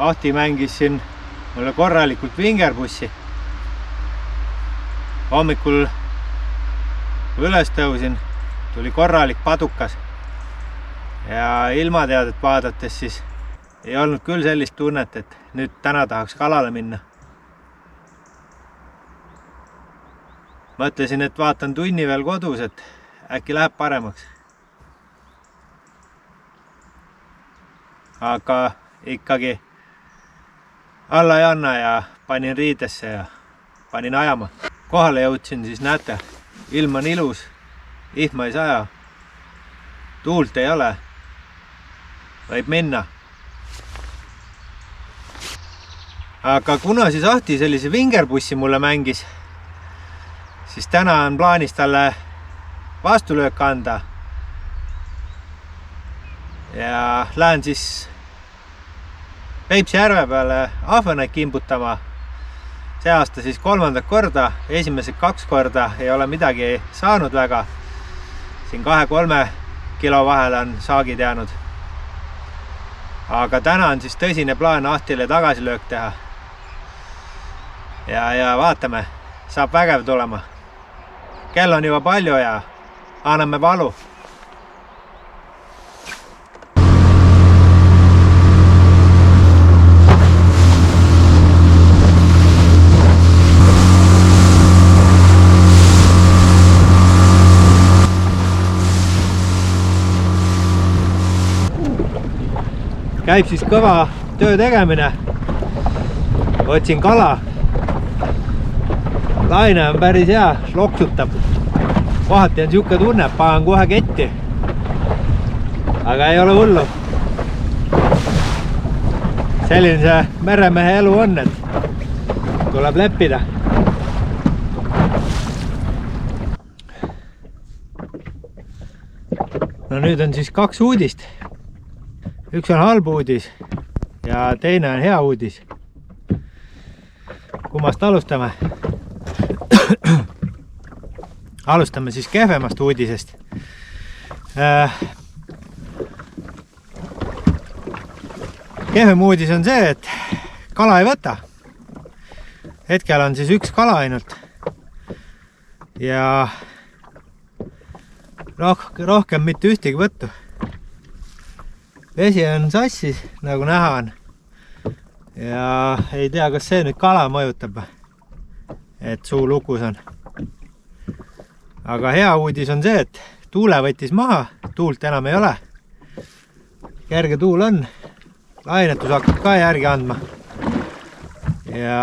Ahti mängis siin mulle korralikult vingerpussi. Hommikul kui üles tõusin, tuli korralik padukas. Ja ilmateadet vaadates siis ei olnud küll sellist tunnet, et nüüd täna tahaks kalale minna. Mõtlesin, et vaatan tunni veel kodus, et äkki läheb paremaks. Aga ikkagi alla ei anna ja panin riidesse ja panin ajama. Kohale jõudsin, siis näete, ilm on ilus, ihma ei saja, tuult ei ole, võib minna. Aga kuna siis Ahti sellise vingerpussi mulle mängis, siis täna on plaanis talle vastulöök anda. Ja lähen siis Peipsi järve peale ahvenaid kimbutama. See aasta siis 3. korda, esimesed 2 korda ei ole midagi saanud väga. Siin 2-3 kilo vahel on saagid jäänud. Aga täna on siis tõsine plaan Ahtile tagasilöök teha. Ja vaatame, saab vägev tulema. Kell on juba palju ja anname valu. Käib siis kõva töö tegemine. Otsin kala. Laine on päris hea, loksutab. Kohati on siuke tunne, pagan kohe ketti. Aga ei ole hullu. Selline see meremehe elu on, et tuleb leppida. No nüüd on siis 2 uudist. Üks on halb uudis ja teine on hea uudis. Kummast alustame? Alustame siis kehvemast uudisest. Kehvem uudis on see, et kala ei võta. Hetkel on siis 1 kala ainult. Ja rohkem mitte ühtegi võttu. Vesi on sassis, nagu näha on. Ja ei tea, kas see nüüd kala mõjutab, et suu lukus on. Aga hea uudis on see, et tuule võttis maha, tuult enam ei ole. Kerge tuul on, lainetus hakkab ka järgi andma. Ja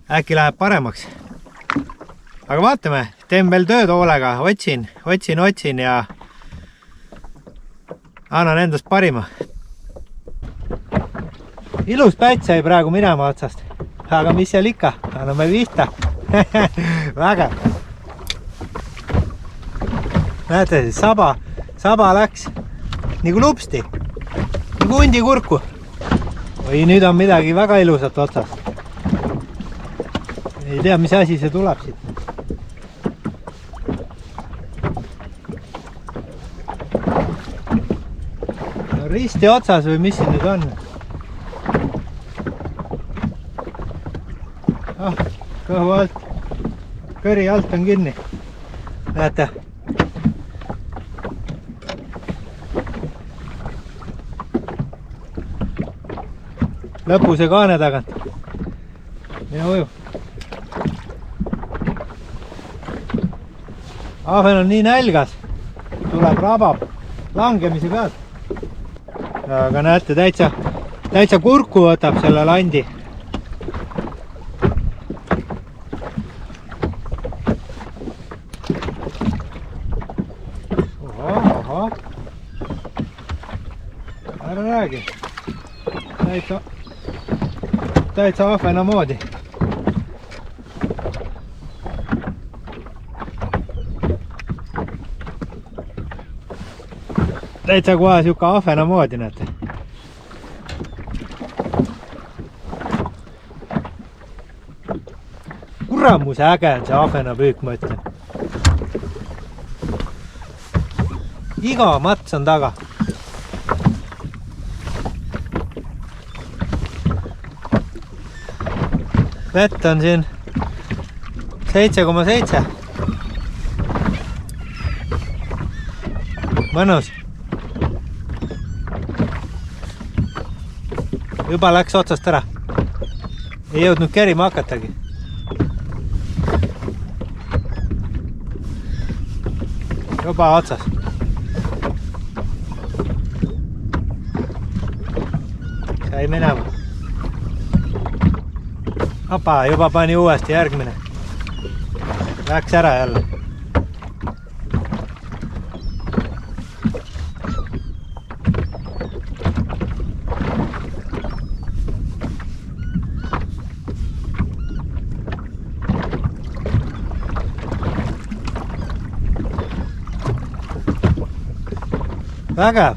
äkki läheb paremaks. Aga vaatame, teen veel tööd hoolega, otsin ja annan endast parima. Ilus päts sai praegu minema otsast. Aga mis seal ikka? Anname vihta. Vägev. Näete siis, saba läks nagu lupsti. Nagu hundi kurku. Või nüüd on midagi väga ilusat otsas. Ei tea, mis asi see tuleb siit. Risti otsas või mis siin nüüd on? Kõhu alt, kõri alt on kinni. Näete? Lõpuse kaane tagant. Mine uju. Ahven on nii nälgas. Tuleb rabab langemise pealt. Aga näete, täitsa kurku võtab selle landi. Oho. Ära räägi. Täitsa ahvena moodi. Täitsa kohe siuka ahvena moodi, näete. Kuramuse äge on see ahvena püük, ma ütlen. Iga mats on taga. vett on siin 7,7. Mõnus. Juba läks otsast ära. Ei jõudnud kerima hakatagi. Juba otsas. Sai minema. Opa, juba pani uuesti järgmine. Läks ära jälle. Vägev.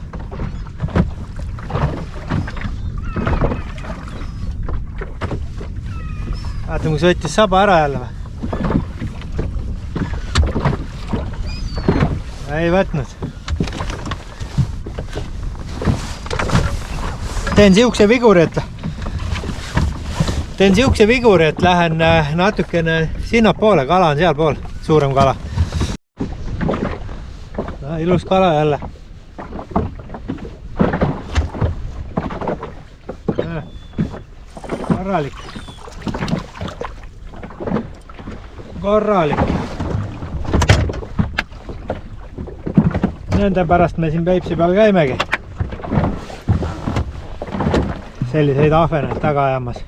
Vaatame, kui võttis saba ära jälle või? Ei võtnud. Teen siukse viguri, et lähen natukene sinna poole, kala on seal pool, suurem kala. No, ilus kala jälle. Korralik. Nende pärast me siin Peipsi peal käimegi. Selliseid ahveneid taga ajamas.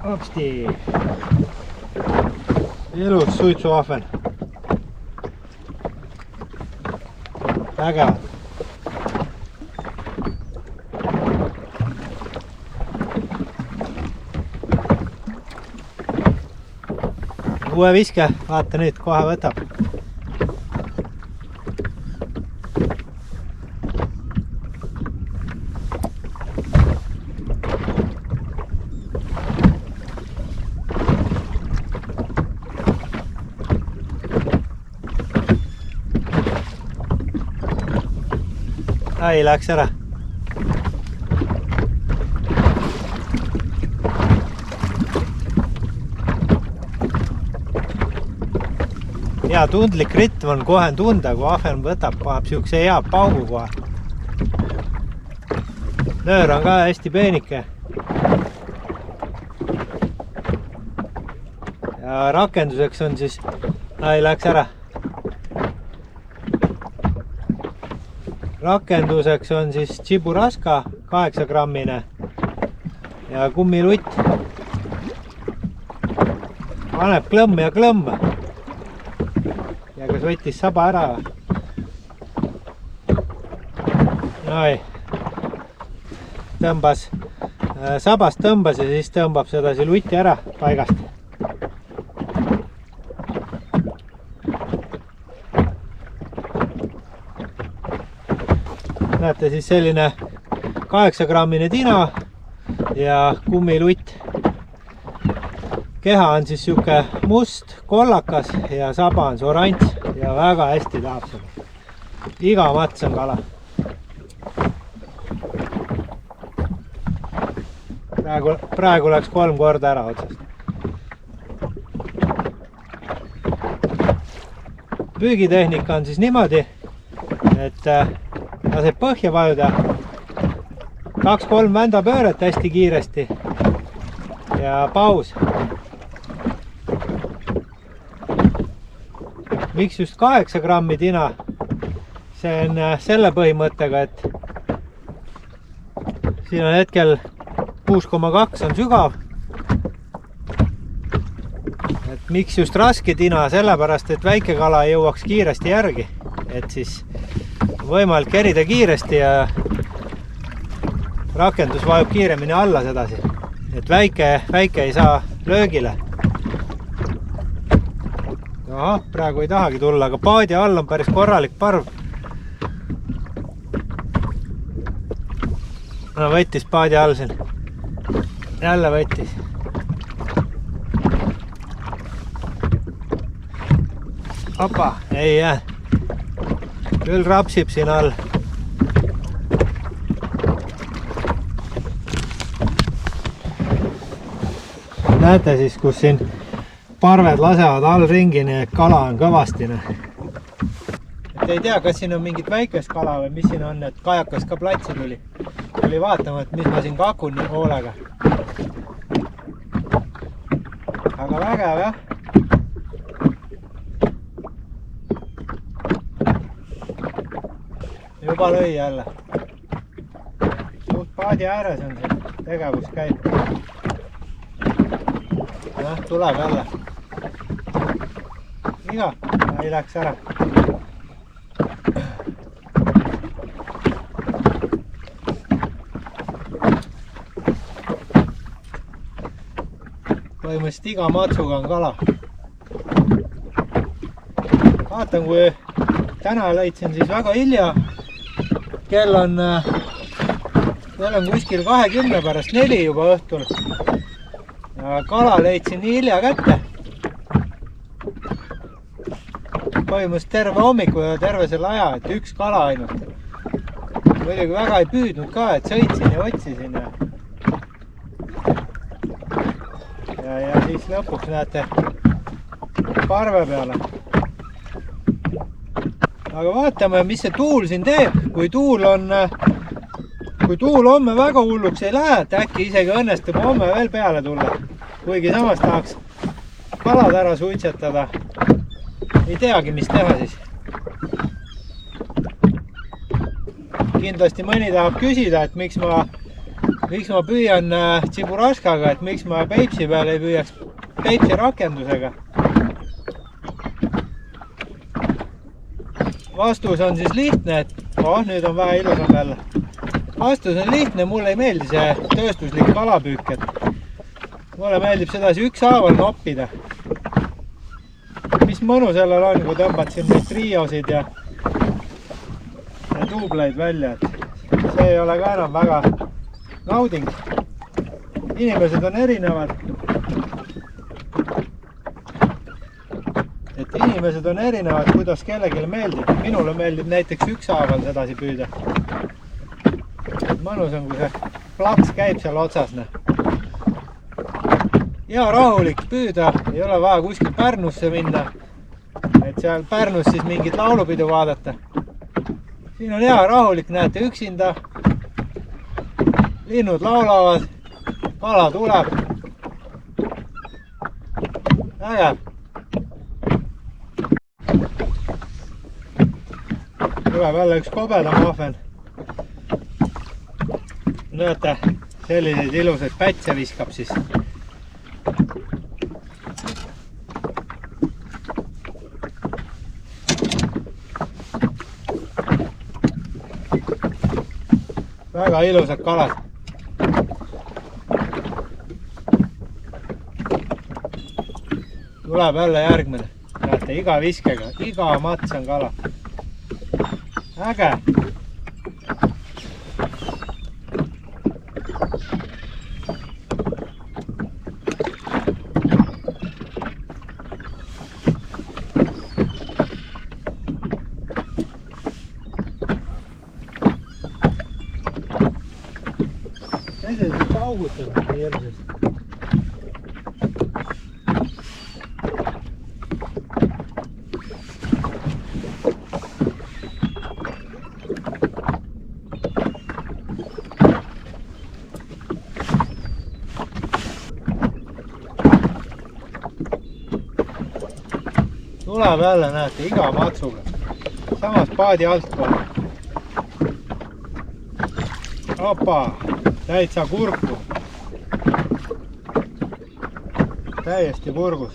Hopsti. Ilus suitsuahven. Vägevad. Uue viske, vaata nüüd, kohe võtab. Ai, läks ära. Hea tundlik ritm on, kohe on tunda, kui ahven võtab, paneb siukse hea paugu kohe. Nöör on ka hästi peenike. Ja rakenduseks on siis, ai, läks ära. Rakenduseks on siis Tšiburaska 8-grammine ja kummilutt. Paneb klõmm ja klõmm. Ja kas võttis saba ära? Ai. Tõmbas, sabast tõmbas ja siis tõmbab sedasi lutti ära paigast. Näete siis selline 8-grammine tina ja kummilutt. Keha on siis siuke must, kollakas ja saba on see oranž ja väga hästi tahab seda. Iga mats on kala. Praegu läks 3 korda ära otsast. Püügitehnika on siis niimoodi, et laseb põhja vajuda 2-3 vändapööret hästi kiiresti ja paus. Miks just 8 grammi tina? See on selle põhimõttega, et siin on hetkel 6,2 on sügav. Et miks just raske tina? Sellepärast, et väike kala jõuaks kiiresti järgi. Et siis võimalik kerida kiiresti ja rakendus vajub kiiremini alla sedasi. Et väike ei saa löögile. Aha, praegu ei tahagi tulla, aga paadi all on päris korralik parv. No, võttis paadi all siin. Jälle võttis. Opa, ei jää. Küll rapsib siin all. Näete siis, kus siin parved lasevad all ringi, nii et kala on kõvasti. Et ei tea, kas siin on mingit väikest kala või mis siin on, et kajakas ka platsi tuli. Tuli vaatama, et mis ma siin kakun nii hoolega. Aga vägev, jah. Juba lõi jälle. Suht paadi ääres on see tegevus käib. Tuleb jälle. Iga, ei läks ära. Põhimõtteliselt iga matsuga on kala. Vaatan, kui täna leidsin siis väga hilja. Kell on kuskil 20 pärast 4 juba õhtul. Ja kala leidsin nii hilja kätte. Põhimõtteliselt terve hommiku ja terve selle aja, et üks kala ainult. Muidugi väga ei püüdnud ka, et sõitsin ja otsisin. Ja siis lõpuks näete parve peale. Aga vaatame, mis see tuul siin teeb. Kui tuul homme väga hulluks ei lähe, et äkki isegi õnnestub homme veel peale tulla. Kuigi samas tahaks kalad ära suitsetada. Ei teagi, mis teha siis. Kindlasti mõni tahab küsida, et miks ma püüan Tšiburaškaga, et miks ma Peipsi peal ei püüaks Peipsi rakendusega. Vastus on siis lihtne, et nüüd on vähe ilusam jälle. Vastus on lihtne, mulle ei meeldi see tööstuslik kalapüük, et mulle meeldib sedasi ükshaaval noppida. Mis mõnu sellel on, kui tõmbad siin neid triosid ja tuubleid välja, et see ei ole ka enam väga nauding. Inimesed on erinevad. Et inimesed on erinevad, kuidas kellegile meeldib. Minule meeldib näiteks ükshaaval sedasi püüda. Mõnus on, kui see plaks käib seal otsas. Ja rahulik püüda, ei ole vaja kuskil Pärnusse minna. Et seal Pärnus siis mingit laulupidu vaadata. Siin on hea rahulik, näete üksinda. Linnud laulavad, kala tuleb. Ägev. Tuleb jälle üks kobedam ahven. Näete, selliseid ilusaid pätse viskab siis. Väga ilusad kalad. Tuleb jälle järgmine. Näete, iga viskega, iga mats on kala. Äge! Sellised paugutavad hirmsest. Tuleb jälle, näete, iga matsuga. Samas paadi altpool. Opa, täitsa kurku. Täiesti purgus.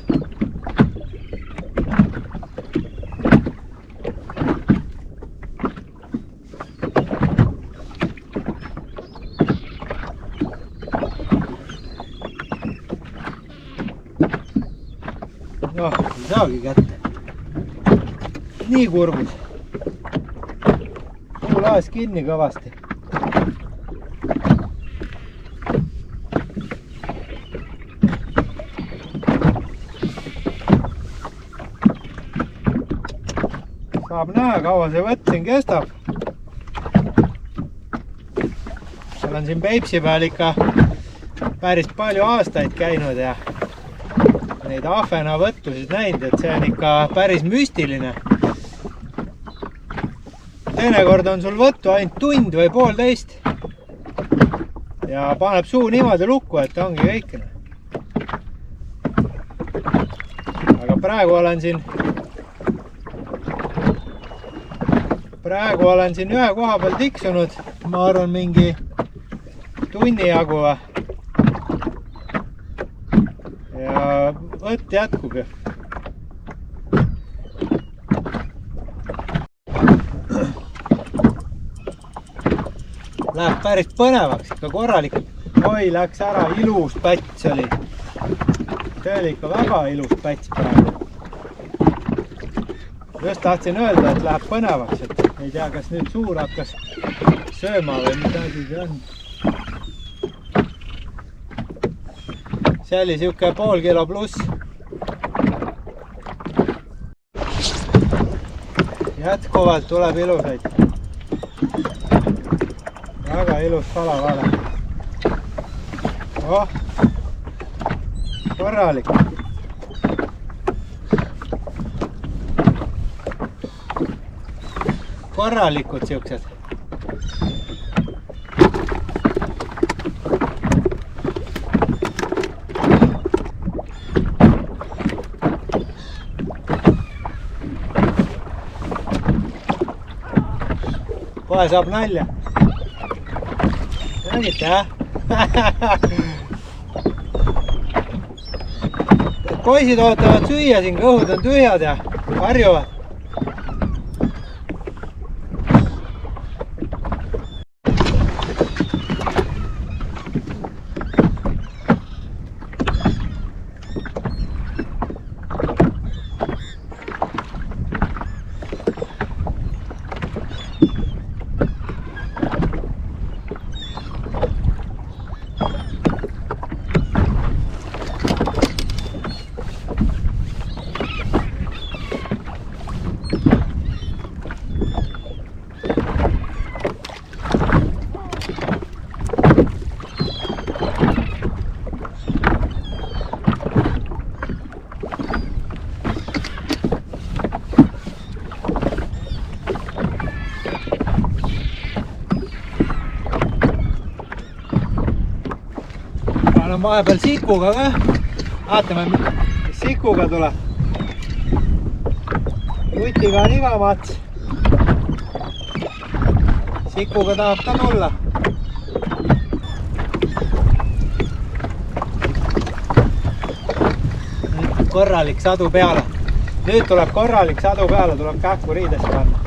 Noh, ei saagi kätte. Nii kurgus. Muu laes kinni kõvasti. saab näha, kaua see võtt siin kestab. Olen siin Peipsi peal ikka päris palju aastaid käinud ja neid ahvenavõttusid näinud, et see on ikka päris müstiline. Teinekord on sul võttu ainult tund või poolteist ja paneb suu niimoodi lukku, et ongi kõik. Aga praegu olen siin ühe koha peal tiksunud, ma arvan mingi tunni jagu ja võtt jätkub ju. Läheb päris põnevaks, ikka korralikult. Oi, läks ära, ilus päts oli. See oli ikka väga ilus päts praegu. Just tahtsin öelda, et läheb põnevaks, et ei tea, kas nüüd suur hakkas sööma või midagi see on. See oli siuke pool kilo pluss. Jätkuvalt tuleb ilusaid. Väga ilus kalavale. Oh, korralik. Korralikud siuksed. Kohe saab nalja. Nägite, jah? Poisid ootavad süüa siin, kõhud on tühjad ja harjuvad. Vahepeal sikuga ka. Vaatame, mis sikuga tuleb. Kutiga on igavats. Sikuga tahab ka tulla. Nüüd korralik sadu peale. Nüüd tuleb korralik sadu peale, tuleb kähku riidesse panna.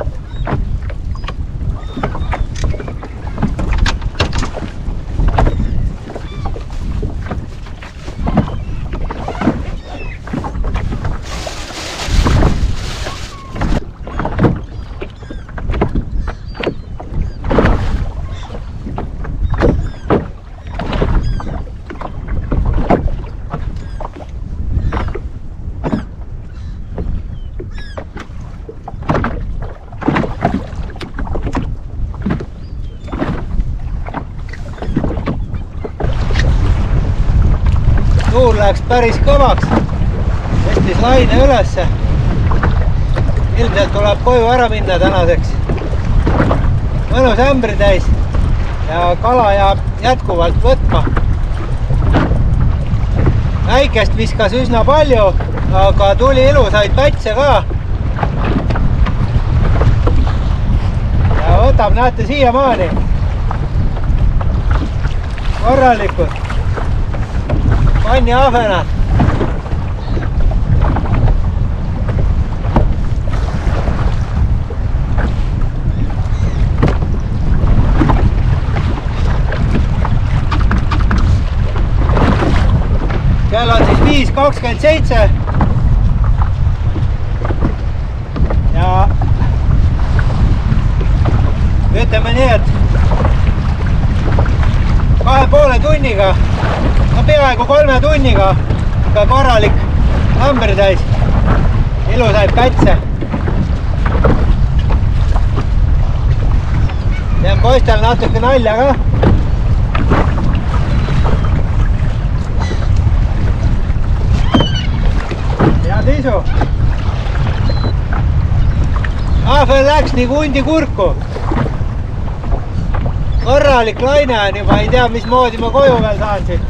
Tuul läks päris kõvaks, tõstis laine ülesse. Ilmselt tuleb koju ära minna tänaseks. Mõnus ämbri täis ja kala jääb jätkuvalt võtma. Väikest viskas üsna palju, aga tuli ilusaid pätse ka. Ja võtab, näete, siiamaani. Korralikud. Panni ahvenad. Kell on siis 5:27 ja ütleme nii, et 2,5 tunniga, no peaaegu 3 tunniga ka korralik ämbri täis ilusaid pätse. teen poistel natuke nalja ka. Head isu. Ahvel läks nii kundi kurku. Korralik laine on juba, ei tea, mismoodi ma koju veel saan siit.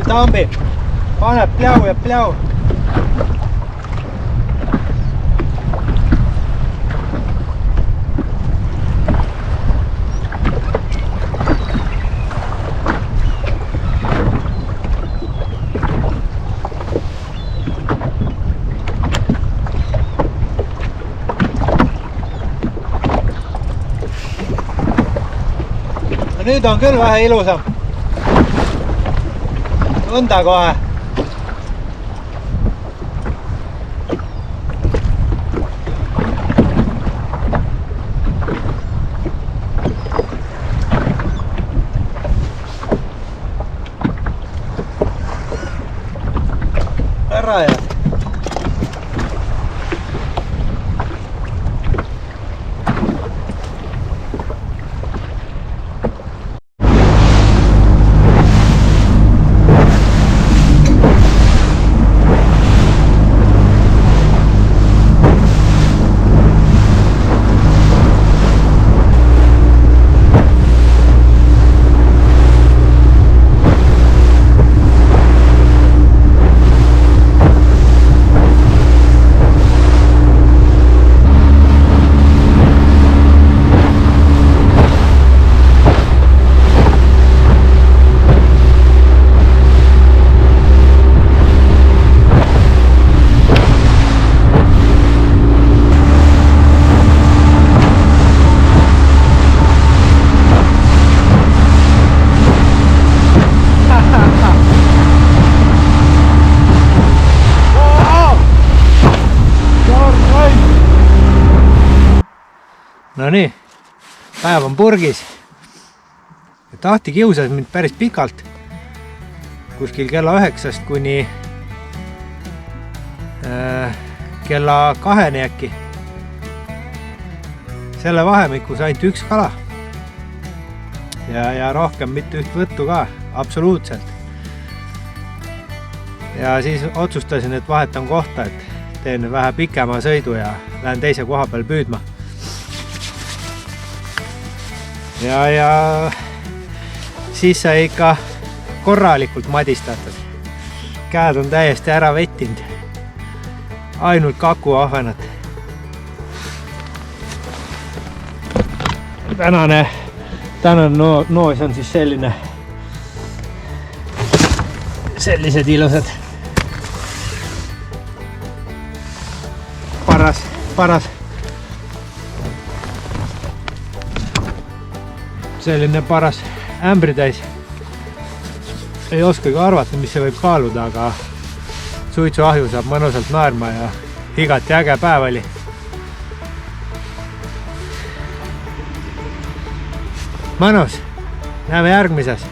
Tambib, paneb pläu ja pläu. Nüüd on küll vähe ilusam. Tunda kohe. Ära ja. No nii, päev on purgis. Tahti kiusas mind päris pikalt. Kuskil kella 9 kuni kella 2 äkki. Selle vahemikus ainult üks kala. Ja rohkem mitte üht võttu ka, absoluutselt. Ja siis otsustasin, et vahetan kohta, et teen vähe pikema sõidu ja lähen teise koha peal püüdma. Ja siis sai ikka korralikult madistatud. Käed on täiesti ära vettinud. Ainult kakuahvenat. Tänane noos on siis sellised ilusad. Paras. Selline paras ämbritäis. Ei oskagi arvata, mis see võib kaaluda, aga suitsuahju saab mõnusalt naerma ja igati äge päev oli. Mõnus, näeme järgmises.